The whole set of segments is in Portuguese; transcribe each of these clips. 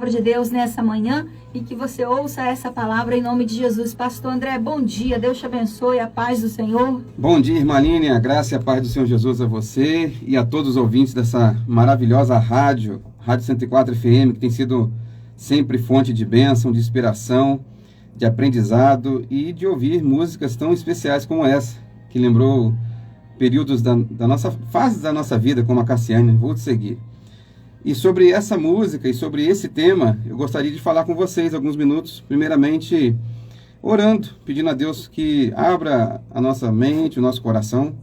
de Deus nessa manhã e que você ouça essa palavra em nome de Jesus. Pastor André, bom dia, Deus te abençoe, a paz do Senhor. Bom dia, irmã Aline, a graça e a paz do Senhor Jesus a você e a todos os ouvintes dessa maravilhosa Rádio 104 FM, que tem sido sempre fonte de bênção, de inspiração, de aprendizado e de ouvir músicas tão especiais como essa, que lembrou períodos da nossa fase da nossa vida, como a Cassiane. Vou te seguir. E sobre essa música e sobre esse tema, eu gostaria de falar com vocês alguns minutos, primeiramente orando, pedindo a Deus que abra a nossa mente, o nosso coração,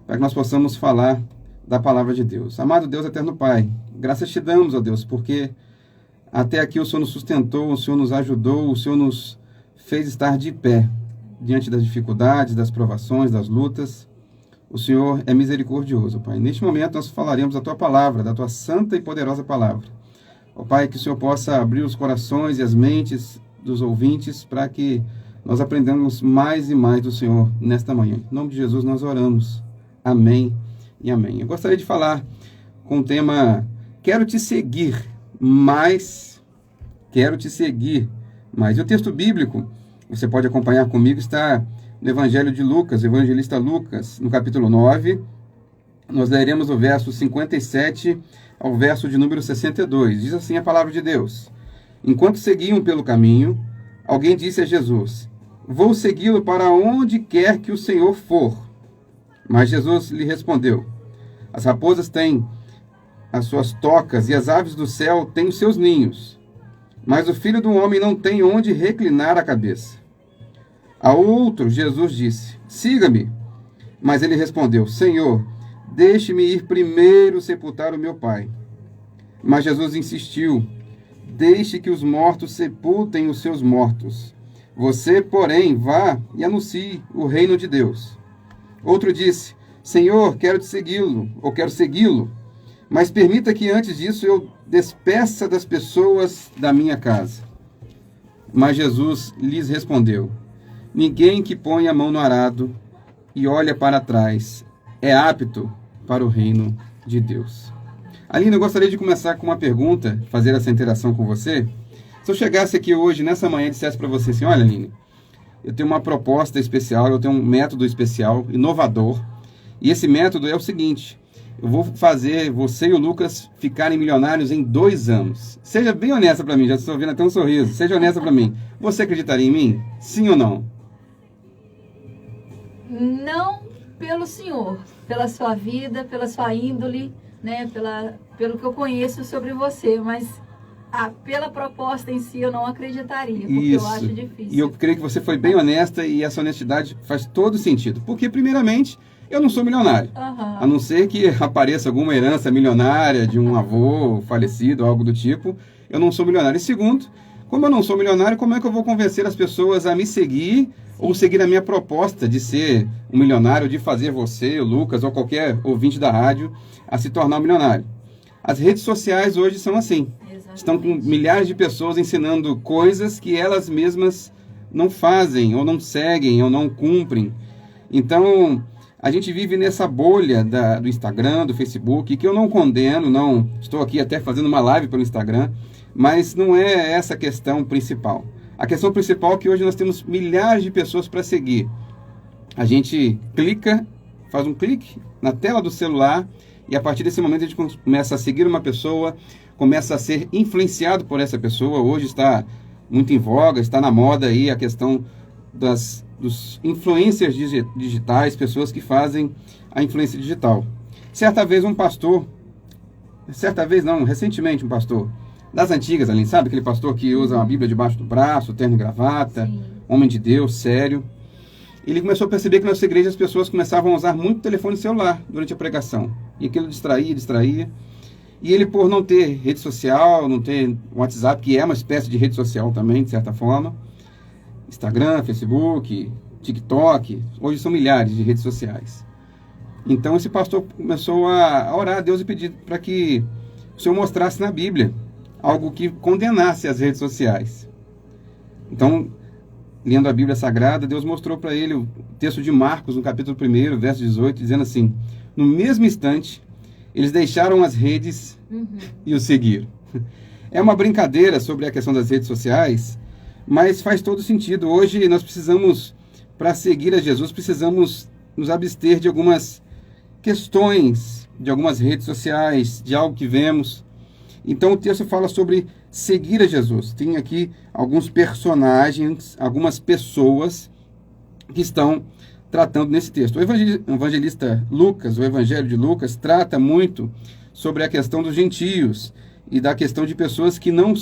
para que nós possamos falar da palavra de Deus. Amado Deus, eterno Pai, graças te damos, ó Deus, porque até aqui o Senhor nos sustentou, o Senhor nos ajudou, o Senhor nos fez estar de pé, diante das dificuldades, das provações, das lutas. O Senhor é misericordioso, Pai. Neste momento nós falaremos da Tua palavra, da Tua santa e poderosa palavra. Ó Pai, que o Senhor possa abrir os corações e as mentes dos ouvintes para que nós aprendamos mais e mais do Senhor nesta manhã. Em nome de Jesus nós oramos. Amém e amém. Eu gostaria de falar com o tema Quero te seguir, mas quero te seguir. Mas o texto bíblico, você pode acompanhar comigo, está no Evangelho de Lucas, evangelista Lucas, no capítulo 9. Nós leremos o verso 57 ao verso de número 62. Diz assim a palavra de Deus: Enquanto seguiam pelo caminho, alguém disse a Jesus: Vou segui-lo para onde quer que o Senhor for. Mas Jesus lhe respondeu: As raposas têm as suas tocas e as aves do céu têm os seus ninhos, mas o Filho do Homem não tem onde reclinar a cabeça. A outro, Jesus disse: Siga-me. Mas ele respondeu: Senhor, deixe-me ir primeiro sepultar o meu pai. Mas Jesus insistiu: Deixe que os mortos sepultem os seus mortos. Você, porém, vá e anuncie o reino de Deus. Outro disse: Senhor, quero segui-lo, mas permita que antes disso eu despeça das pessoas da minha casa. Mas Jesus lhes respondeu: Ninguém que põe a mão no arado e olha para trás é apto para o reino de Deus. Aline, eu gostaria de começar com uma pergunta, fazer essa interação com você. Se eu chegasse aqui hoje, nessa manhã, e dissesse para você assim: olha, Aline, eu tenho uma proposta especial, eu tenho um método especial, inovador, e esse método é o seguinte: eu vou fazer você e o Lucas ficarem milionários em 2 anos. Seja bem honesta para mim, já estou vendo até um sorriso. Seja honesta para mim. Você acreditaria em mim? Sim ou não? Não pelo Senhor, pela sua vida, pela sua índole, né, pelo que eu conheço sobre você, mas pela proposta em si eu não acreditaria, porque Isso. eu acho difícil. E eu creio que você foi bem honesta e essa honestidade faz todo sentido. Porque, primeiramente, eu não sou milionário. A não ser que apareça alguma herança milionária de um avô falecido, algo do tipo, eu não sou milionário. E segundo, como eu não sou milionário, como é que eu vou convencer as pessoas a me seguir ou seguir a minha proposta de ser um milionário, de fazer você, o Lucas ou qualquer ouvinte da rádio a se tornar um milionário? As redes sociais hoje são assim. Exatamente. Estão com milhares de pessoas ensinando coisas que elas mesmas não fazem, ou não seguem, ou não cumprem. Então, a gente vive nessa bolha do Instagram, do Facebook, que eu não condeno, não estou aqui até fazendo uma live pelo Instagram, mas não é essa a questão principal. A questão principal é que hoje nós temos milhares de pessoas para seguir. A gente faz um clique na tela do celular e a partir desse momento a gente começa a seguir uma pessoa, começa a ser influenciado por essa pessoa. Hoje está muito em voga, está na moda aí a questão dos influencers digitais, pessoas que fazem a influência digital. Recentemente um pastor das antigas, Aline, sabe? Aquele pastor que usa uma Bíblia debaixo do braço, terno e gravata, sim, homem de Deus, sério. Ele começou a perceber que nas nossa igreja as pessoas começavam a usar muito telefone celular durante a pregação. E aquilo distraía. E ele, por não ter rede social, não ter WhatsApp, que é uma espécie de rede social também, de certa forma, Instagram, Facebook, TikTok, hoje são milhares de redes sociais. Então esse pastor começou a orar a Deus e pedir para que o Senhor mostrasse na Bíblia algo que condenasse as redes sociais. Então, lendo a Bíblia Sagrada, Deus mostrou para ele o texto de Marcos, no capítulo 1, verso 18, dizendo assim: no mesmo instante, eles deixaram as redes e o seguiram. É uma brincadeira sobre a questão das redes sociais, mas faz todo sentido. Hoje nós precisamos, para seguir a Jesus, precisamos nos abster de algumas questões, de algumas redes sociais, de algo que vemos. Então o texto fala sobre seguir a Jesus. Tem aqui alguns personagens, algumas pessoas que estão tratando nesse texto. O evangelista Lucas, o Evangelho de Lucas, trata muito sobre a questão dos gentios e da questão de pessoas que não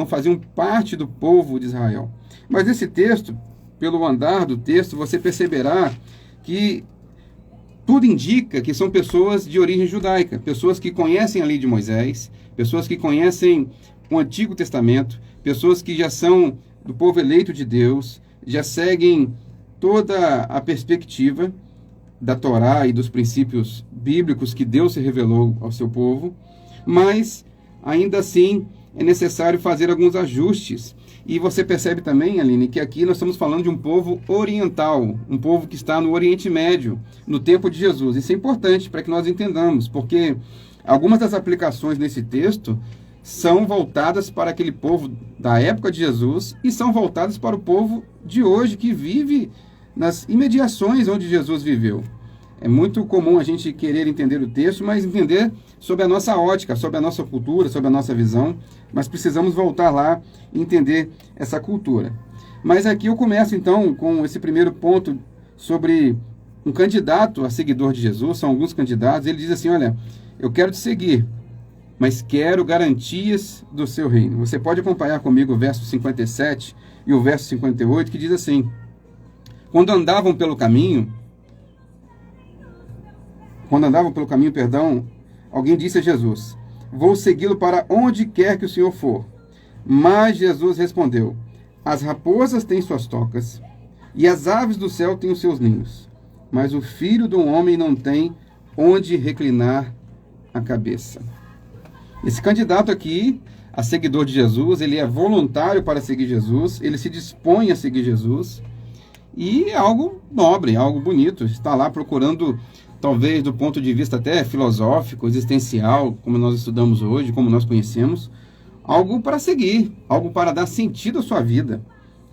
faziam parte do povo de Israel. Mas nesse texto, pelo andar do texto, você perceberá que tudo indica que são pessoas de origem judaica, pessoas que conhecem a lei de Moisés, pessoas que conhecem o Antigo Testamento, pessoas que já são do povo eleito de Deus, já seguem toda a perspectiva da Torá e dos princípios bíblicos que Deus se revelou ao seu povo, mas ainda assim é necessário fazer alguns ajustes. E você percebe também, Aline, que aqui nós estamos falando de um povo oriental, um povo que está no Oriente Médio, no tempo de Jesus. Isso é importante para que nós entendamos, porque algumas das aplicações nesse texto são voltadas para aquele povo da época de Jesus e são voltadas para o povo de hoje que vive nas imediações onde Jesus viveu. É muito comum a gente querer entender o texto, mas entender sob a nossa ótica, sob a nossa cultura, sob a nossa visão, mas precisamos voltar lá e entender essa cultura. Mas aqui eu começo então com esse primeiro ponto sobre um candidato a seguidor de Jesus, são alguns candidatos. Ele diz assim: olha, eu quero te seguir, mas quero garantias do seu reino. Você pode acompanhar comigo o verso 57 e o verso 58, que diz assim: Quando andavam pelo caminho, alguém disse a Jesus: vou segui-lo para onde quer que o Senhor for. Mas Jesus respondeu: as raposas têm suas tocas, e as aves do céu têm os seus ninhos, mas o filho do homem não tem onde reclinar a cabeça. Esse candidato aqui, a seguidor de Jesus, ele é voluntário para seguir Jesus, ele se dispõe a seguir Jesus, e é algo nobre, algo bonito, está lá procurando, talvez do ponto de vista até filosófico, existencial, como nós estudamos hoje, como nós conhecemos, algo para seguir, algo para dar sentido à sua vida.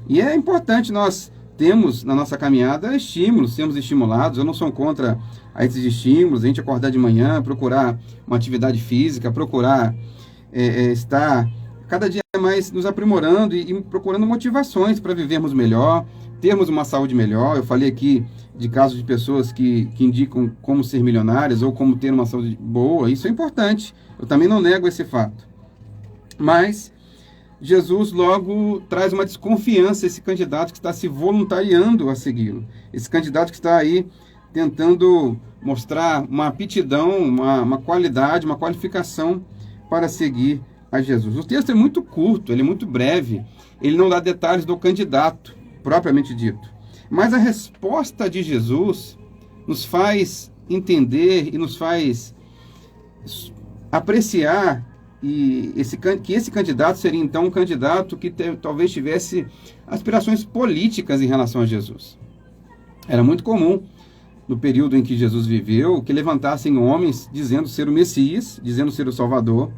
E é importante nós termos na nossa caminhada estímulos, sermos estimulados. Eu não sou contra a esses estímulos, a gente acordar de manhã, procurar uma atividade física, procurar estar cada dia mais nos aprimorando e procurando motivações para vivermos melhor, termos uma saúde melhor. Eu falei aqui de casos de pessoas que indicam como ser milionárias ou como ter uma saúde boa. Isso é importante, eu também não nego esse fato. Mas Jesus logo traz uma desconfiança a esse candidato que está se voluntariando a segui-lo. Esse candidato que está aí tentando mostrar uma aptidão, uma qualidade, uma qualificação para seguir a Jesus. O texto é muito curto, ele é muito breve, ele não dá detalhes do candidato, propriamente dito. Mas a resposta de Jesus nos faz entender e nos faz apreciar que esse candidato seria então um candidato que talvez tivesse aspirações políticas em relação a Jesus. Era muito comum, no período em que Jesus viveu, que levantassem homens dizendo ser o Messias, dizendo ser o Salvador.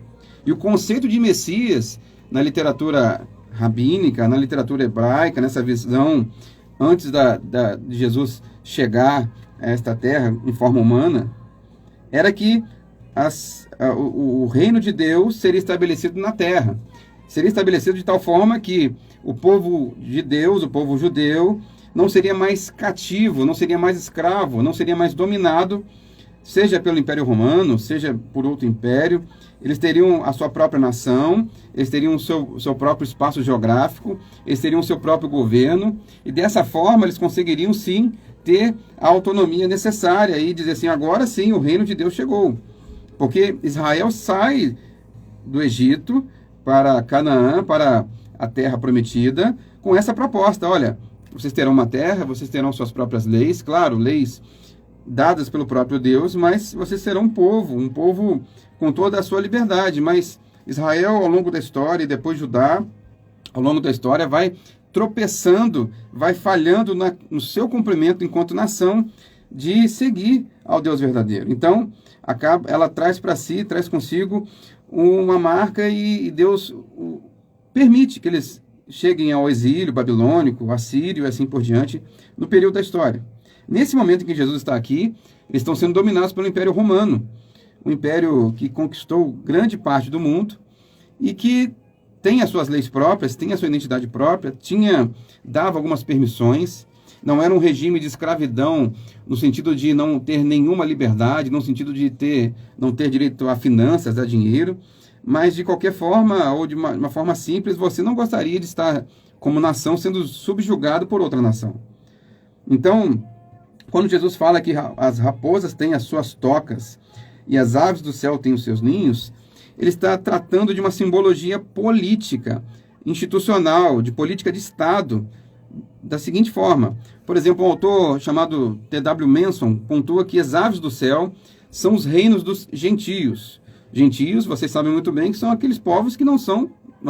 E o conceito de Messias, na literatura rabínica, na literatura hebraica, nessa visão antes de Jesus chegar a esta terra em forma humana, era que o reino de Deus seria estabelecido na terra. Seria estabelecido de tal forma que o povo de Deus, o povo judeu, não seria mais cativo, não seria mais escravo, não seria mais dominado, seja pelo Império Romano, seja por outro império. Eles teriam a sua própria nação, eles teriam o seu próprio espaço geográfico, eles teriam o seu próprio governo, e dessa forma eles conseguiriam sim ter a autonomia necessária e dizer assim: agora sim o reino de Deus chegou. Porque Israel sai do Egito para Canaã, para a terra prometida, com essa proposta: olha, vocês terão uma terra, vocês terão suas próprias leis, claro, leis dadas pelo próprio Deus, mas vocês serão um povo com toda a sua liberdade. Mas Israel, ao longo da história, e depois Judá, ao longo da história, vai tropeçando, vai falhando no seu cumprimento enquanto nação de seguir ao Deus verdadeiro. Então, ela traz para si, traz consigo uma marca e Deus permite que eles cheguem ao exílio babilônico, assírio e assim por diante, no período da história. Nesse momento em que Jesus está aqui, eles estão sendo dominados pelo Império Romano, um império que conquistou grande parte do mundo e que tem as suas leis próprias, tem a sua identidade própria, dava algumas permissões, não era um regime de escravidão no sentido de não ter nenhuma liberdade, no sentido de não ter direito a finanças, a dinheiro, mas de qualquer forma, ou de uma forma simples, você não gostaria de estar como nação sendo subjugado por outra nação. Então, quando Jesus fala que as raposas têm as suas tocas e as aves do céu têm os seus ninhos, ele está tratando de uma simbologia política, institucional, de política de Estado, da seguinte forma. Por exemplo, um autor chamado T.W. Manson pontua que as aves do céu são os reinos dos gentios. Gentios, vocês sabem muito bem, que são aqueles povos que não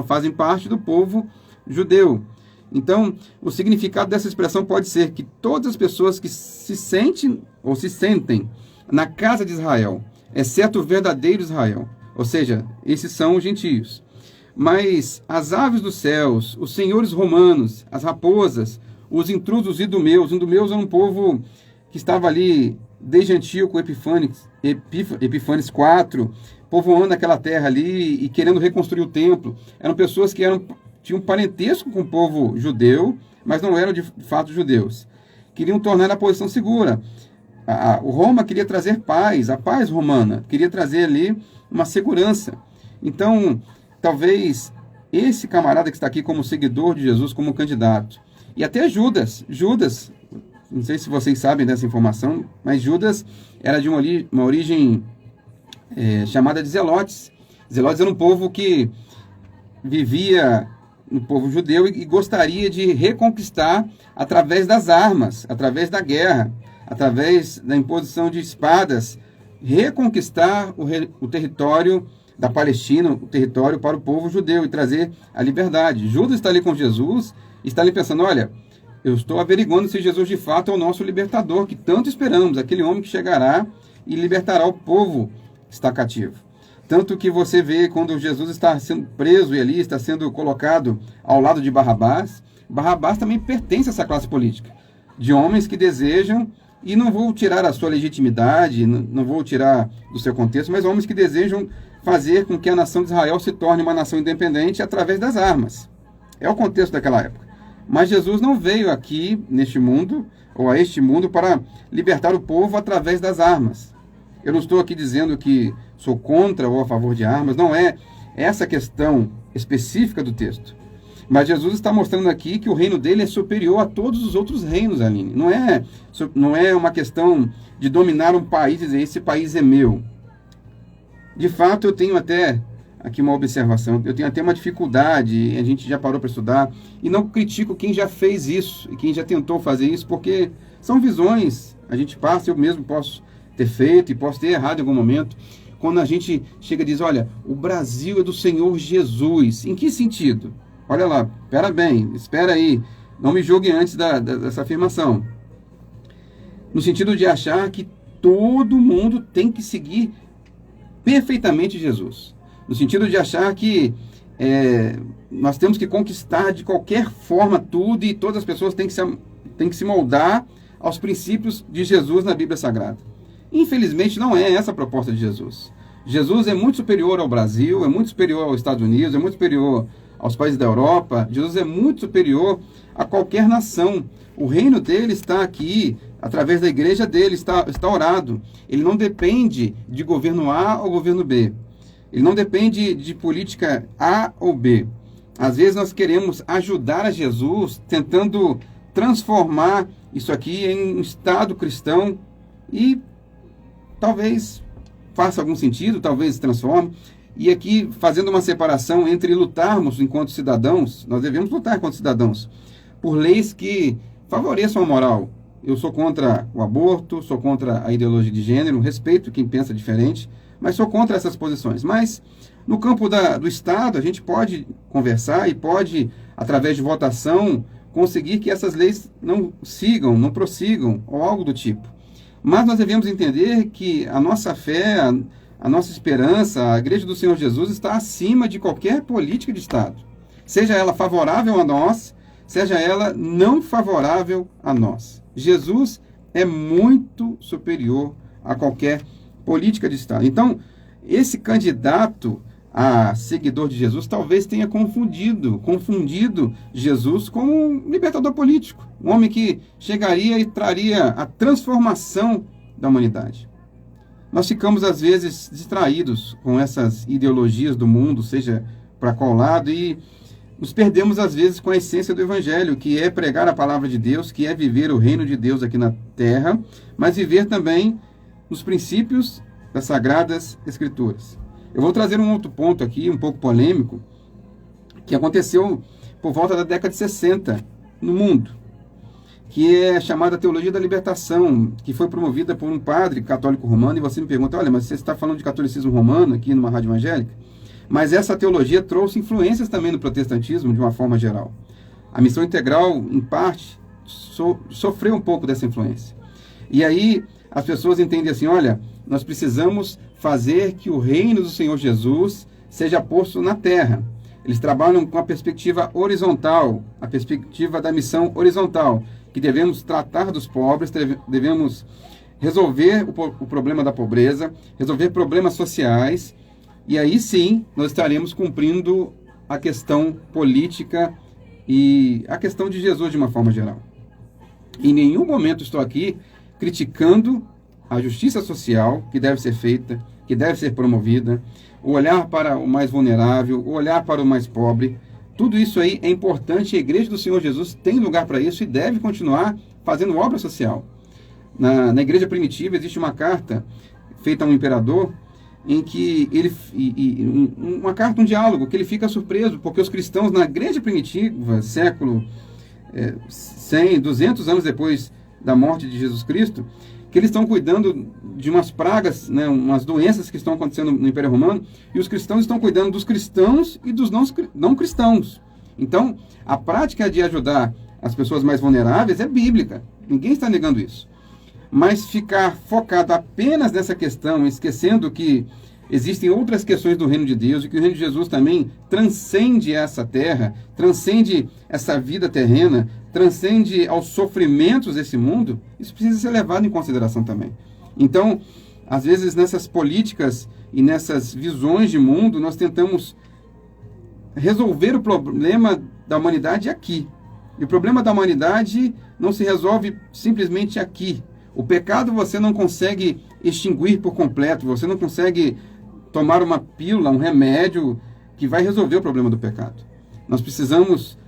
fazem parte do povo judeu. Então, o significado dessa expressão pode ser que todas as pessoas que se sentem na casa de Israel, exceto o verdadeiro Israel, ou seja, esses são os gentios. Mas as aves dos céus, os senhores romanos, as raposas, os intrusos idumeus era um povo que estava ali desde Antíoco Epífanes IV, povoando aquela terra ali e querendo reconstruir o templo. Eram pessoas que tinham parentesco com o povo judeu, mas não eram de fato judeus. Queriam tornar a posição segura. O Roma queria trazer paz, a paz romana, queria trazer ali uma segurança. Então, talvez esse camarada que está aqui como seguidor de Jesus, como candidato, e até Judas, não sei se vocês sabem dessa informação, mas Judas era de uma origem chamada de Zelotes. Zelotes era um povo que vivia no povo judeu e gostaria de reconquistar através das armas, através da guerra, através da imposição de espadas, reconquistar o território da Palestina, o território para o povo judeu e trazer a liberdade. Judas está ali com Jesus, está ali pensando, olha, eu estou averiguando se Jesus de fato é o nosso libertador, que tanto esperamos, aquele homem que chegará e libertará o povo que está cativo. Tanto que você vê quando Jesus está sendo preso e ali está sendo colocado ao lado de Barrabás, Barrabás também pertence a essa classe política, de homens que desejam, e não vou tirar a sua legitimidade, não vou tirar do seu contexto, mas homens que desejam fazer com que a nação de Israel se torne uma nação independente através das armas. É o contexto daquela época. Mas Jesus não veio aqui, neste mundo, ou a este mundo, para libertar o povo através das armas. Eu não estou aqui dizendo que sou contra ou a favor de armas, não é essa questão específica do texto. Mas Jesus está mostrando aqui que o reino dele é superior a todos os outros reinos, Aline. Não é uma questão de dominar um país e dizer, esse país é meu. De fato, eu tenho até aqui uma observação, eu tenho até uma dificuldade, a gente já parou para estudar, e não critico quem já fez isso, e quem já tentou fazer isso, porque são visões, a gente passa, eu mesmo posso ter feito, e posso ter errado em algum momento, quando a gente chega e diz, olha, o Brasil é do Senhor Jesus. Em que sentido? Olha lá, espera aí, não me julgue antes dessa afirmação. No sentido de achar que todo mundo tem que seguir perfeitamente Jesus. No sentido de achar que nós temos que conquistar de qualquer forma tudo e todas as pessoas têm que se moldar aos princípios de Jesus na Bíblia Sagrada. Infelizmente, não é essa a proposta de Jesus. Jesus é muito superior ao Brasil, é muito superior aos Estados Unidos, é muito superior aos países da Europa. Jesus é muito superior a qualquer nação. O reino dele está aqui, através da igreja dele, está orado. Ele não depende de governo A ou governo B. Ele não depende de política A ou B. Às vezes nós queremos ajudar a Jesus, tentando transformar isso aqui em um Estado cristão e talvez faça algum sentido, talvez se transforme. E aqui, fazendo uma separação entre lutarmos enquanto cidadãos, nós devemos lutar enquanto cidadãos, por leis que favoreçam a moral. Eu sou contra o aborto, sou contra a ideologia de gênero, respeito quem pensa diferente, mas sou contra essas posições. Mas, no campo do Estado, a gente pode conversar e pode, através de votação, conseguir que essas leis não sigam, não prossigam, ou algo do tipo. Mas nós devemos entender que a nossa fé, a nossa esperança, a Igreja do Senhor Jesus está acima de qualquer política de Estado. Seja ela favorável a nós, seja ela não favorável a nós. Jesus é muito superior a qualquer política de Estado. Então, esse candidato a seguidor de Jesus talvez tenha confundido Jesus com um libertador político, um homem que chegaria e traria a transformação da humanidade. Nós ficamos, às vezes, distraídos com essas ideologias do mundo, seja para qual lado, e nos perdemos, às vezes, com a essência do Evangelho, que é pregar a palavra de Deus, que é viver o reino de Deus aqui na terra, mas viver também nos princípios das Sagradas Escrituras. Eu vou trazer um outro ponto aqui, um pouco polêmico, que aconteceu por volta da década de 60 no mundo, que é chamada Teologia da Libertação, que foi promovida por um padre católico romano, e você me pergunta, olha, mas você está falando de catolicismo romano aqui numa rádio evangélica? Mas essa teologia trouxe influências também no protestantismo, de uma forma geral. A missão integral, em parte, sofreu um pouco dessa influência. E aí as pessoas entendem assim, olha, nós precisamos fazer que o reino do Senhor Jesus seja posto na terra. Eles trabalham com a perspectiva horizontal, a perspectiva da missão horizontal, que devemos tratar dos pobres, devemos resolver o problema da pobreza, resolver problemas sociais, e aí sim nós estaremos cumprindo a questão política e a questão de Jesus de uma forma geral. Em nenhum momento estou aqui criticando a justiça social que deve ser feita, que deve ser promovida, o olhar para o mais vulnerável, o olhar para o mais pobre. Tudo isso aí é importante, a Igreja do Senhor Jesus tem lugar para isso e deve continuar fazendo obra social. Na igreja primitiva existe uma carta feita a um imperador, em que uma carta, um diálogo, que ele fica surpreso, porque os cristãos na igreja primitiva, século 100, 200 anos depois da morte de Jesus Cristo, que eles estão cuidando de umas pragas, né, umas doenças que estão acontecendo no Império Romano, e os cristãos estão cuidando dos cristãos e dos não cristãos. Então, a prática de ajudar as pessoas mais vulneráveis é bíblica, ninguém está negando isso. Mas ficar focado apenas nessa questão, esquecendo que existem outras questões do reino de Deus, e que o reino de Jesus também transcende essa terra, transcende essa vida terrena, transcende aos sofrimentos desse mundo, isso precisa ser levado em consideração também. Então, às vezes nessas políticas e nessas visões de mundo, nós tentamos resolver o problema da humanidade aqui. E o problema da humanidade não se resolve simplesmente aqui. O pecado você não consegue extinguir por completo, você não consegue tomar uma pílula, um remédio que vai resolver o problema do pecado. Nós precisamos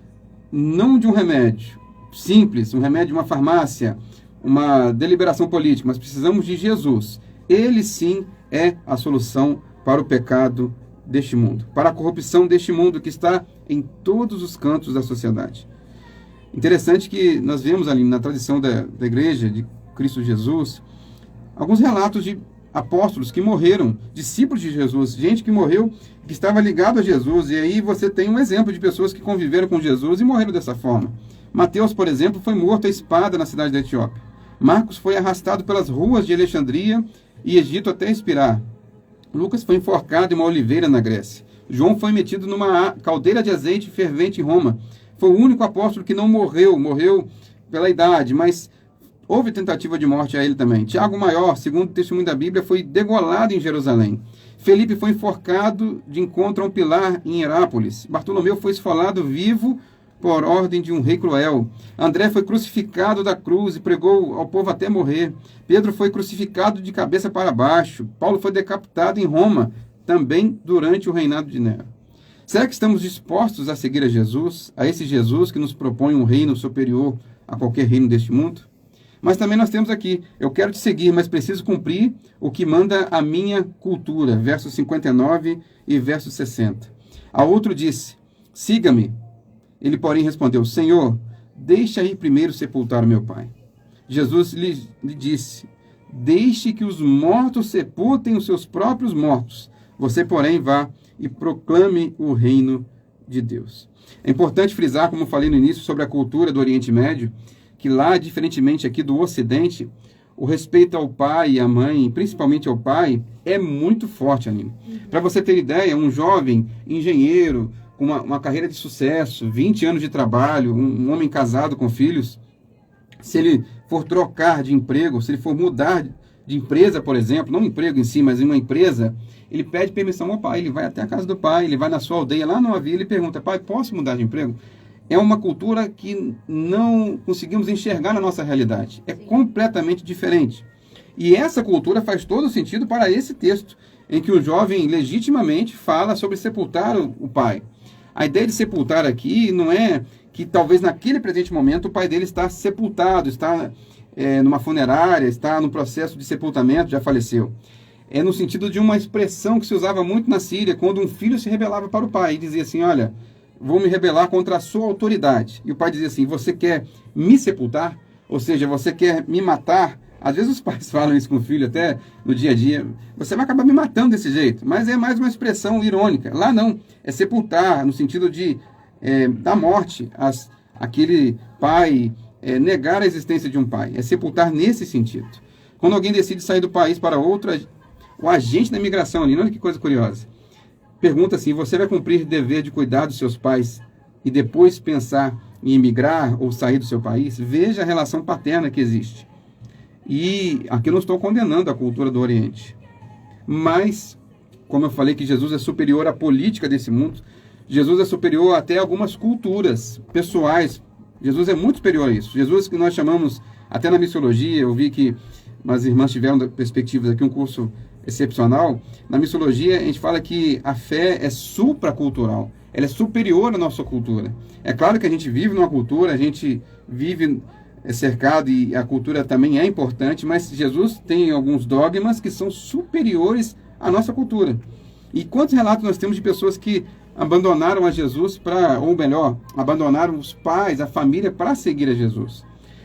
não de um remédio simples, um remédio de uma farmácia, uma deliberação política, mas precisamos de Jesus. Ele sim é a solução para o pecado deste mundo, para a corrupção deste mundo que está em todos os cantos da sociedade. Interessante que nós vemos ali na tradição da igreja de Cristo Jesus, alguns relatos de apóstolos que morreram, discípulos de Jesus, gente que morreu, que estava ligado a Jesus, e aí você tem um exemplo de pessoas que conviveram com Jesus e morreram dessa forma. Mateus, por exemplo, foi morto à espada na cidade da Etiópia. Marcos foi arrastado pelas ruas de Alexandria e Egito até expirar. Lucas foi enforcado em uma oliveira na Grécia. João foi metido numa caldeira de azeite fervente em Roma. Foi o único apóstolo que não morreu pela idade, mas houve tentativa de morte a ele também. Tiago Maior, segundo o testemunho da Bíblia, foi degolado em Jerusalém. Felipe foi enforcado de encontro a um pilar em Herápolis. Bartolomeu foi esfolado vivo por ordem de um rei cruel. André foi crucificado da cruz e pregou ao povo até morrer. Pedro foi crucificado de cabeça para baixo. Paulo foi decapitado em Roma, também durante o reinado de Nero. Será que estamos dispostos a seguir a Jesus, a esse Jesus que nos propõe um reino superior a qualquer reino deste mundo? Mas também nós temos aqui, eu quero te seguir, mas preciso cumprir o que manda a minha cultura, versos 59 e verso 60. A outro disse, siga-me. Ele, porém, respondeu, Senhor, deixa ir primeiro sepultar o meu pai. Jesus lhe disse, deixe que os mortos sepultem os seus próprios mortos. Você, porém, vá e proclame o reino de Deus. É importante frisar, como falei no início, sobre a cultura do Oriente Médio, que lá, diferentemente aqui do Ocidente, o respeito ao pai e à mãe, principalmente ao pai, é muito forte, Aline. Para você ter ideia, um jovem engenheiro, com uma carreira de sucesso, 20 anos de trabalho, um homem casado com filhos, se ele for trocar de emprego, se ele for mudar de empresa, por exemplo, não um emprego em si, mas em uma empresa, ele pede permissão ao pai, ele vai até a casa do pai, ele vai na sua aldeia, lá numa vila, e pergunta: pai, posso mudar de emprego? É uma cultura que não conseguimos enxergar na nossa realidade. É completamente diferente. E essa cultura faz todo sentido para esse texto, em que o jovem legitimamente fala sobre sepultar o pai. A ideia de sepultar aqui não é que talvez naquele presente momento o pai dele está sepultado, está numa funerária, está no processo de sepultamento, já faleceu. É no sentido de uma expressão que se usava muito na Síria, quando um filho se rebelava para o pai e dizia assim: olha, vou me rebelar contra a sua autoridade. E o pai dizia assim: você quer me sepultar? Ou seja, você quer me matar? Às vezes os pais falam isso com o filho, até no dia a dia: você vai acabar me matando desse jeito. Mas é mais uma expressão irônica. Lá não, é sepultar, no sentido de dar morte àquele pai, negar a existência de um pai. É sepultar nesse sentido. Quando alguém decide sair do país para outro, o agente da imigração ali, olha que coisa curiosa, pergunta assim: você vai cumprir o dever de cuidar dos seus pais e depois pensar em emigrar ou sair do seu país? Veja a relação paterna que existe. E aqui eu não estou condenando a cultura do Oriente, mas, como eu falei que Jesus é superior à política desse mundo, Jesus é superior até a algumas culturas pessoais. Jesus é muito superior a isso. Jesus, que nós chamamos, até na missiologia, eu vi que as irmãs tiveram perspectivas aqui, um curso excepcional. Na missiologia, a gente fala que a fé é supracultural, ela é superior à nossa cultura. É claro que a gente vive numa cultura, a gente vive cercado, e a cultura também é importante, mas Jesus tem alguns dogmas que são superiores à nossa cultura. E quantos relatos nós temos de pessoas que abandonaram a Jesus ou melhor, abandonaram os pais, a família, para seguir a Jesus?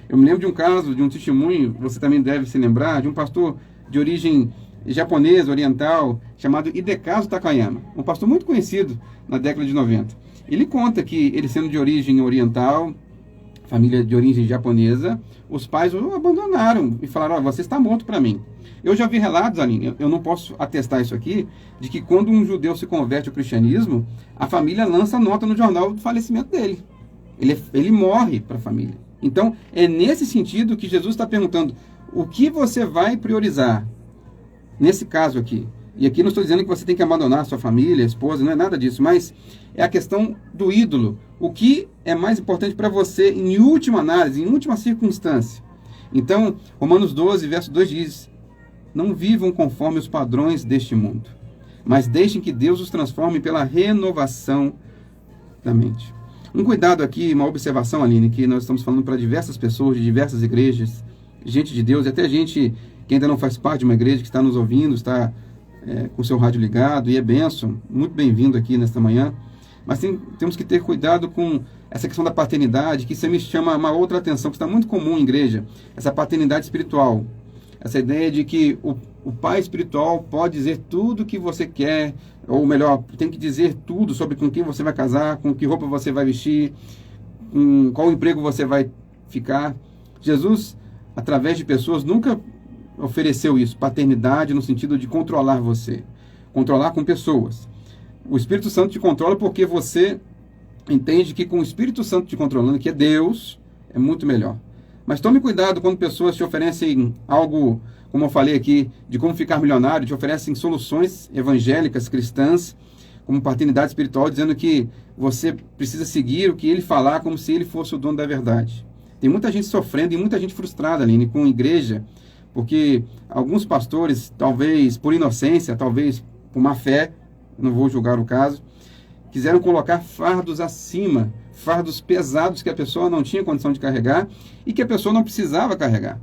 Eu me lembro de um caso, de um testemunho, você também deve se lembrar, de um pastor de origem japonesa, oriental, chamado Hidekazu Takayama, um pastor muito conhecido na década de 90. Ele conta que ele, sendo de origem oriental, família de origem japonesa, os pais o abandonaram e falaram: você está morto para mim. Eu já vi relatos, Aline, eu não posso atestar isso aqui, de que quando um judeu se converte ao cristianismo, a família lança nota no jornal do falecimento dele. Ele morre para a família. Então, é nesse sentido que Jesus está perguntando: o que você vai priorizar? Nesse caso aqui. E aqui não estou dizendo que você tem que abandonar a sua família, a esposa, não é nada disso, mas é a questão do ídolo. O que é mais importante para você em última análise, em última circunstância? Então, Romanos 12, verso 2 diz: não vivam conforme os padrões deste mundo, mas deixem que Deus os transforme pela renovação da mente. Um cuidado aqui, uma observação, Aline, que nós estamos falando para diversas pessoas de diversas igrejas, gente de Deus, e até gente que ainda não faz parte de uma igreja, que está nos ouvindo, está com o seu rádio ligado, e é bênção, muito bem-vindo aqui nesta manhã. Mas temos que ter cuidado com essa questão da paternidade, que isso me chama uma outra atenção, que está muito comum em igreja, essa paternidade espiritual. Essa ideia de que o pai espiritual pode dizer tudo o que você quer, ou melhor, tem que dizer tudo sobre com quem você vai casar, com que roupa você vai vestir, com qual emprego você vai ficar. Jesus, através de pessoas, nunca ofereceu isso, paternidade no sentido de controlar você, controlar com pessoas. O Espírito Santo te controla porque você entende que com o Espírito Santo te controlando, que é Deus, é muito melhor. Mas tome cuidado quando pessoas te oferecem algo, como eu falei aqui, de como ficar milionário, te oferecem soluções evangélicas, cristãs, como paternidade espiritual, dizendo que você precisa seguir o que ele falar como se ele fosse o dono da verdade. Tem muita gente sofrendo e muita gente frustrada, Aline, com igreja, porque alguns pastores, talvez por inocência, talvez por má fé, não vou julgar o caso, quiseram colocar fardos acima, fardos pesados que a pessoa não tinha condição de carregar e que a pessoa não precisava carregar.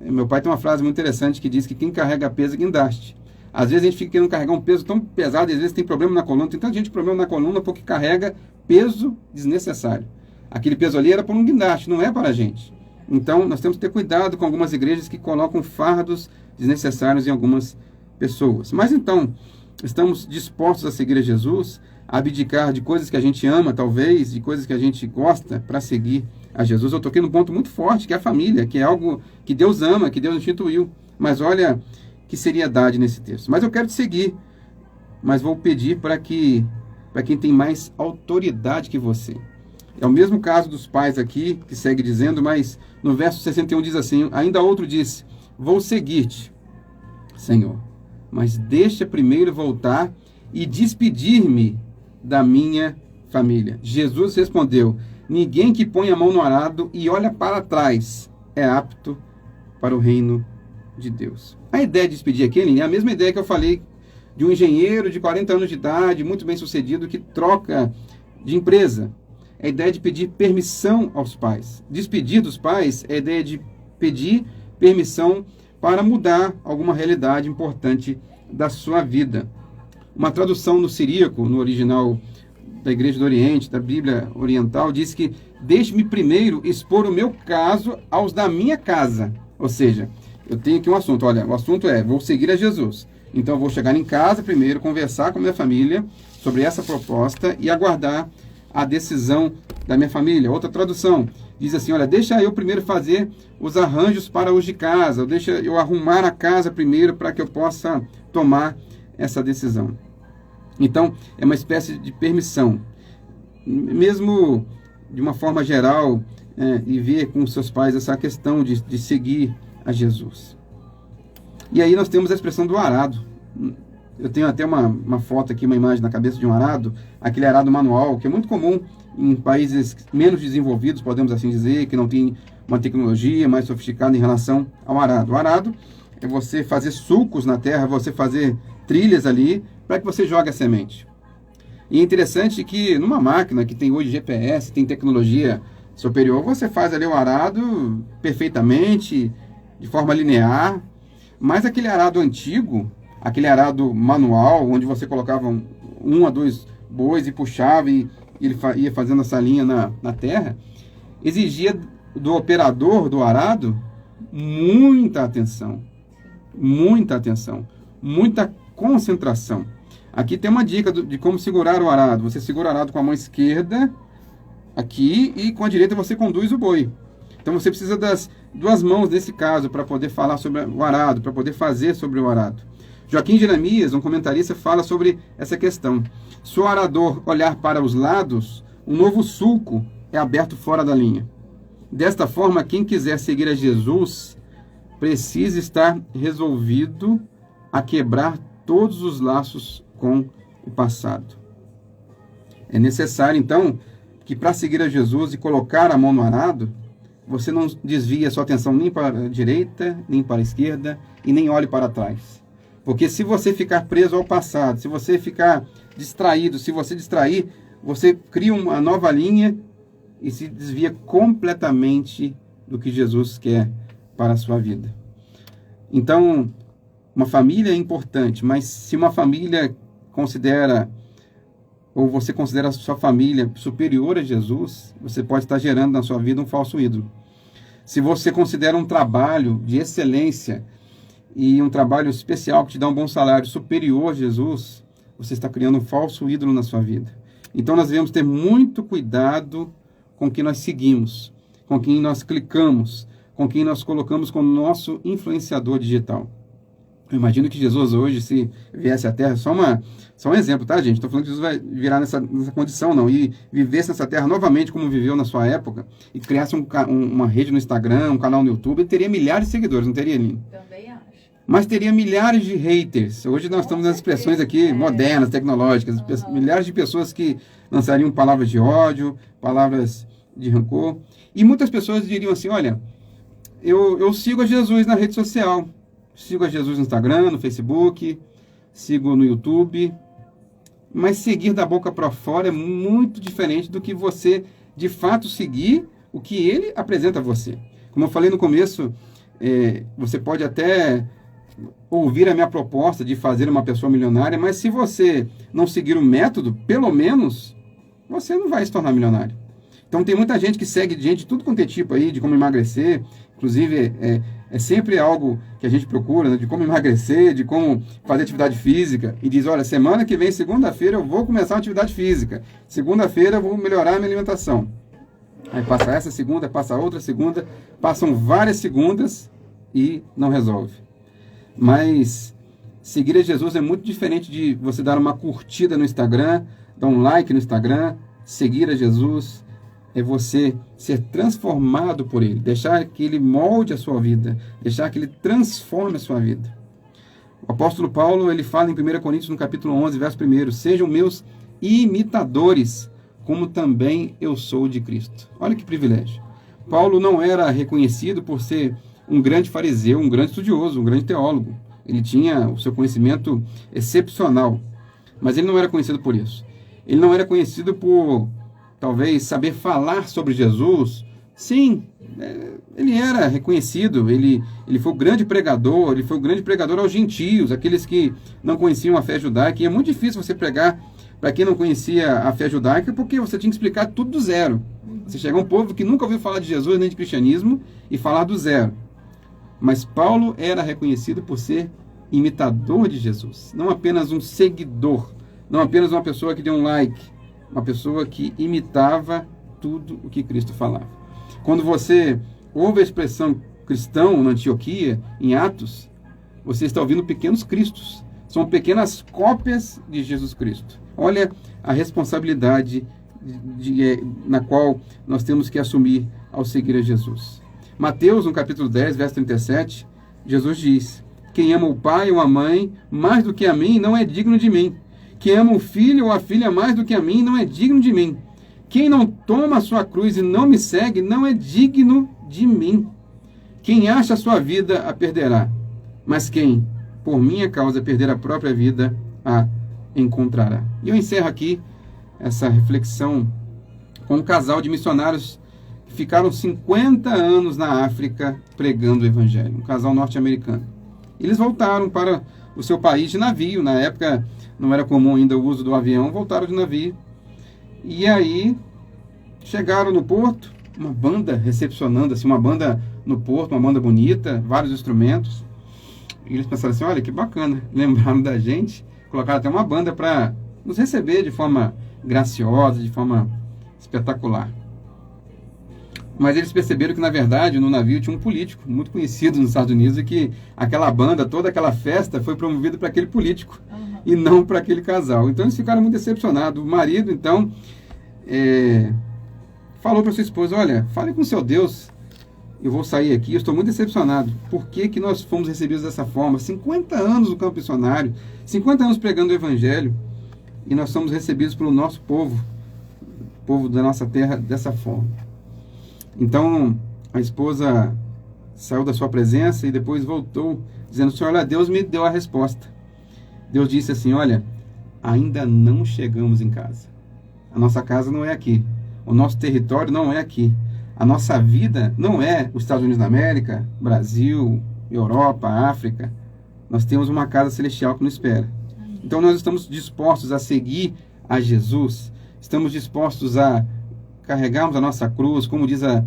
Meu pai tem uma frase muito interessante que diz que quem carrega peso é guindaste. Às vezes a gente fica querendo carregar um peso tão pesado e às vezes tem problema na coluna. Tem tanta gente com problema na coluna porque carrega peso desnecessário. Aquele peso ali era para um guindaste, não é para a gente. Então nós temos que ter cuidado com algumas igrejas que colocam fardos desnecessários em algumas pessoas. Mas então, estamos dispostos a seguir a Jesus abdicar de coisas que a gente ama, talvez, de coisas que a gente gosta, para seguir a Jesus. Eu toquei num ponto muito forte, que é a família, que é algo que Deus ama, que Deus instituiu. Mas olha que seriedade nesse texto. Mas eu quero te seguir, mas vou pedir para quem tem mais autoridade que você. É o mesmo caso dos pais aqui, que segue dizendo, mas no verso 61 diz assim, ainda outro disse, vou seguir-te, Senhor, mas deixa primeiro voltar e despedir-me da minha família. Jesus respondeu, ninguém que põe a mão no arado e olha para trás é apto para o reino de Deus. A ideia de despedir aqui é a mesma ideia que eu falei de um engenheiro de 40 anos de idade, muito bem sucedido, que troca de empresa. É a ideia de pedir permissão aos pais. Despedir dos pais é a ideia de pedir permissão para mudar alguma realidade importante da sua vida. Uma tradução no siríaco, no original da Igreja do Oriente, da Bíblia Oriental, diz que deixe-me primeiro expor o meu caso aos da minha casa. Ou seja, eu tenho aqui um assunto. Olha, o assunto é, vou seguir a Jesus. Então eu vou chegar em casa primeiro, conversar com a minha família sobre essa proposta e aguardar a decisão da minha família. Outra tradução diz assim, olha, deixa eu primeiro fazer os arranjos para os de casa, deixa eu arrumar a casa primeiro para que eu possa tomar essa decisão. Então, é uma espécie de permissão. Mesmo de uma forma geral, e ver com seus pais essa questão de seguir a Jesus. E aí nós temos a expressão do arado. Eu tenho até uma foto aqui, uma imagem na cabeça de um arado, aquele arado manual, que é muito comum em países menos desenvolvidos, podemos assim dizer, que não tem uma tecnologia mais sofisticada em relação ao arado. O arado é você fazer sulcos na terra, você fazer trilhas ali, para que você jogue a semente. E é interessante que numa máquina que tem hoje GPS, tem tecnologia superior, você faz ali o arado perfeitamente, de forma linear, mas aquele arado antigo, aquele arado manual, onde você colocava um a dois bois e puxava e ele ia fazendo essa linha na terra, exigia do operador do arado muita atenção, muita concentração. Aqui tem uma dica de como segurar o arado. Você segura o arado com a mão esquerda aqui e com a direita você conduz o boi. Então você precisa das duas mãos nesse caso para poder falar sobre o arado, para poder fazer sobre o arado. Joaquim Jeremias, um comentarista, fala sobre essa questão. Se o arador olhar para os lados, um novo sulco é aberto fora da linha. Desta forma, quem quiser seguir a Jesus precisa estar resolvido a quebrar todos os laços com o passado. É necessário, então, que para seguir a Jesus e colocar a mão no arado, você não desvie a sua atenção nem para a direita, nem para a esquerda e nem olhe para trás. Porque se você ficar preso ao passado, se você ficar distraído, se você distrair, você cria uma nova linha e se desvia completamente do que Jesus quer para a sua vida. Então, uma família é importante, mas se uma família considera, ou você considera a sua família superior a Jesus, você pode estar gerando na sua vida um falso ídolo. Se você considera um trabalho de excelência e um trabalho especial que te dá um bom salário superior a Jesus, você está criando um falso ídolo na sua vida. Então nós devemos ter muito cuidado com quem nós seguimos, com quem nós clicamos, com quem nós colocamos como nosso influenciador digital. Eu imagino que Jesus hoje, se viesse à Terra, só um exemplo, tá, gente? Estou falando que Jesus vai virar nessa condição, não. E vivesse nessa Terra novamente como viveu na sua época, e criasse uma rede no Instagram, um canal no YouTube, ele teria milhares de seguidores, não teria, Aline? Também acho. Mas teria milhares de haters. Hoje nós estamos nas expressões aqui modernas, tecnológicas, milhares de pessoas que lançariam palavras de ódio, palavras de rancor. E muitas pessoas diriam assim, olha, eu sigo a Jesus na rede social. Sigo a Jesus no Instagram, no Facebook, sigo no YouTube, mas seguir da boca para fora é muito diferente do que você, de fato, seguir o que ele apresenta a você. Como eu falei no começo, você pode até ouvir a minha proposta de fazer uma pessoa milionária, mas se você não seguir o método, pelo menos, você não vai se tornar milionário. Então tem muita gente que segue gente de tudo quanto é tipo aí, de como emagrecer, inclusive É sempre algo que a gente procura, né, de como emagrecer, de como fazer atividade física, e diz, olha, semana que vem, segunda-feira, eu vou começar uma atividade física. Segunda-feira eu vou melhorar a minha alimentação. Aí passa essa segunda, passa outra segunda, passam várias segundas e não resolve. Mas seguir a Jesus é muito diferente de você dar uma curtida no Instagram, dar um like no Instagram. Seguir a Jesus é você ser transformado por Ele, deixar que Ele molde a sua vida, deixar que Ele transforme a sua vida. O apóstolo Paulo, ele fala em 1 Coríntios, no capítulo 11, verso 1, sejam meus imitadores, como também eu sou de Cristo. Olha que privilégio. Paulo não era reconhecido por ser um grande fariseu, um grande estudioso, um grande teólogo. Ele tinha o seu conhecimento excepcional, mas ele não era conhecido por isso. Ele não era conhecido por, talvez, saber falar sobre Jesus. Sim, ele era reconhecido, ele foi o grande pregador, ele foi o grande pregador aos gentios, aqueles que não conheciam a fé judaica. E é muito difícil você pregar para quem não conhecia a fé judaica, porque você tinha que explicar tudo do zero. Você chega a um povo que nunca ouviu falar de Jesus nem de cristianismo e falar do zero. Mas Paulo era reconhecido por ser imitador de Jesus, não apenas um seguidor, não apenas uma pessoa que deu um like, uma pessoa que imitava tudo o que Cristo falava. Quando você ouve a expressão cristão na Antioquia, em Atos, você está ouvindo pequenos cristos, são pequenas cópias de Jesus Cristo. Olha a responsabilidade na qual nós temos que assumir ao seguir a Jesus. Mateus, no capítulo 10, verso 37, Jesus diz, quem ama o pai ou a mãe mais do que a mim não é digno de mim. Quem ama o filho ou a filha mais do que a mim não é digno de mim. Quem não toma a sua cruz e não me segue não é digno de mim. Quem acha a sua vida a perderá, mas quem, por minha causa, perder a própria vida, a encontrará. E eu encerro aqui essa reflexão com um casal de missionários que ficaram 50 anos na África pregando o Evangelho, um casal norte-americano. Eles voltaram para o seu país de navio, na época não era comum ainda o uso do avião, voltaram de navio, e aí chegaram no porto, uma banda recepcionando, assim, uma banda no porto, uma banda bonita, vários instrumentos, e eles pensaram assim, olha que bacana, lembraram da gente, colocaram até uma banda para nos receber de forma graciosa, de forma espetacular. Mas eles perceberam que, na verdade, no navio tinha um político muito conhecido nos Estados Unidos e que aquela banda, toda aquela festa foi promovida para aquele político e não para aquele casal. Então eles ficaram muito decepcionados. O marido, então, falou para sua esposa, olha, fale com seu Deus, eu vou sair aqui, eu estou muito decepcionado. Por que nós fomos recebidos dessa forma? 50 anos no campo missionário, 50 anos pregando o Evangelho, e nós somos recebidos pelo nosso povo, o povo da nossa terra, dessa forma. Então, a esposa saiu da sua presença e depois voltou, dizendo, Senhor, olha, Deus me deu a resposta. Deus disse assim, olha, ainda não chegamos em casa. A nossa casa não é aqui. O nosso território não é aqui. A nossa vida não é os Estados Unidos da América, Brasil, Europa, África. Nós temos uma casa celestial que nos espera. Então, nós estamos dispostos a seguir a Jesus. Estamos dispostos a carregarmos a nossa cruz, como diz a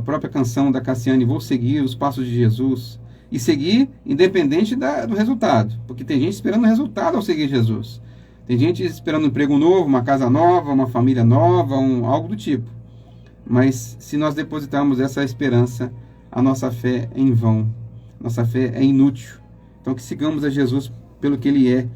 própria canção da Cassiane, vou seguir os passos de Jesus. E seguir independente do resultado. Porque tem gente esperando o resultado ao seguir Jesus. Tem gente esperando um emprego novo, uma casa nova, uma família nova, algo do tipo. Mas se nós depositarmos essa esperança, a nossa fé é em vão. Nossa fé é inútil. Então que sigamos a Jesus pelo que Ele é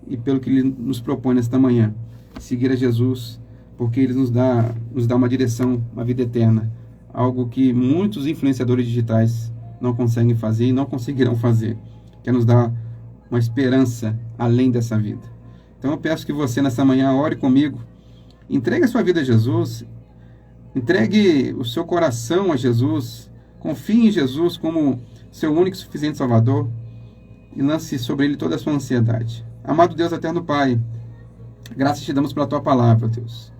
e pelo que Ele nos propõe nesta manhã. Seguir a Jesus porque Ele nos dá uma direção, uma vida eterna. Algo que muitos influenciadores digitais não conseguem fazer e não conseguirão fazer. Que é nos dar uma esperança além dessa vida. Então eu peço que você nessa manhã ore comigo. Entregue a sua vida a Jesus. Entregue o seu coração a Jesus. Confie em Jesus como seu único e suficiente Salvador. E lance sobre Ele toda a sua ansiedade. Amado Deus, eterno Pai, graças te damos pela Tua palavra, Deus.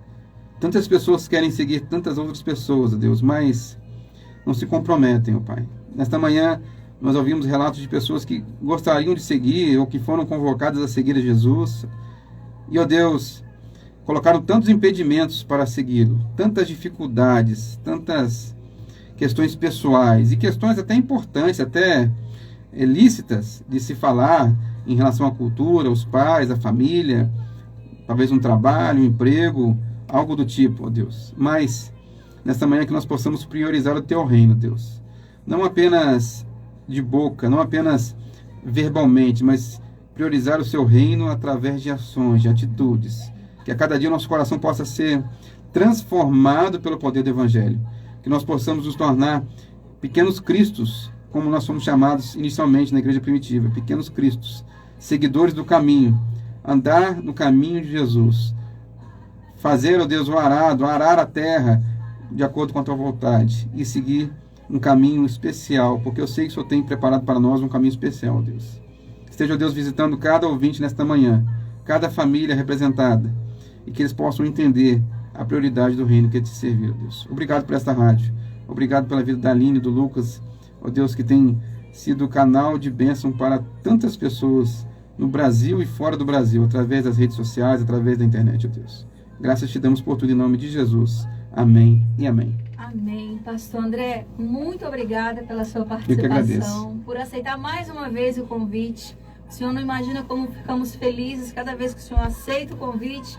Tantas pessoas querem seguir tantas outras pessoas, Deus, mas não se comprometem, ó Pai. Nesta manhã, nós ouvimos relatos de pessoas que gostariam de seguir ou que foram convocadas a seguir a Jesus. E, ó Deus, colocaram tantos impedimentos para segui-lo, tantas dificuldades, tantas questões pessoais e questões até importantes, até lícitas de se falar em relação à cultura, os pais, a família, talvez um trabalho, um emprego, algo do tipo, ó Deus. Mas nesta manhã que nós possamos priorizar o Teu reino, Deus. Não apenas de boca, não apenas verbalmente, mas priorizar o Seu reino através de ações, de atitudes. Que a cada dia o nosso coração possa ser transformado pelo poder do Evangelho. Que nós possamos nos tornar pequenos cristos, como nós fomos chamados inicialmente na igreja primitiva, pequenos cristos, seguidores do caminho, andar no caminho de Jesus, fazer, ó Deus, o arado, arar a terra de acordo com a Tua vontade e seguir um caminho especial, porque eu sei que o Senhor tem preparado para nós um caminho especial, ó Deus. Esteja, ó Deus, visitando cada ouvinte nesta manhã, cada família representada, e que eles possam entender a prioridade do reino que é te servir, ó Deus. Obrigado por esta rádio, obrigado pela vida da Aline, do Lucas, ó Deus, que tem sido canal de bênção para tantas pessoas no Brasil e fora do Brasil, através das redes sociais, através da internet, ó Deus. Graças te damos por tudo em nome de Jesus. Amém e amém. Amém. Pastor André, muito obrigada pela sua Eu que agradeço. participação, por aceitar mais uma vez o convite. O senhor não imagina como ficamos felizes cada vez que o senhor aceita o convite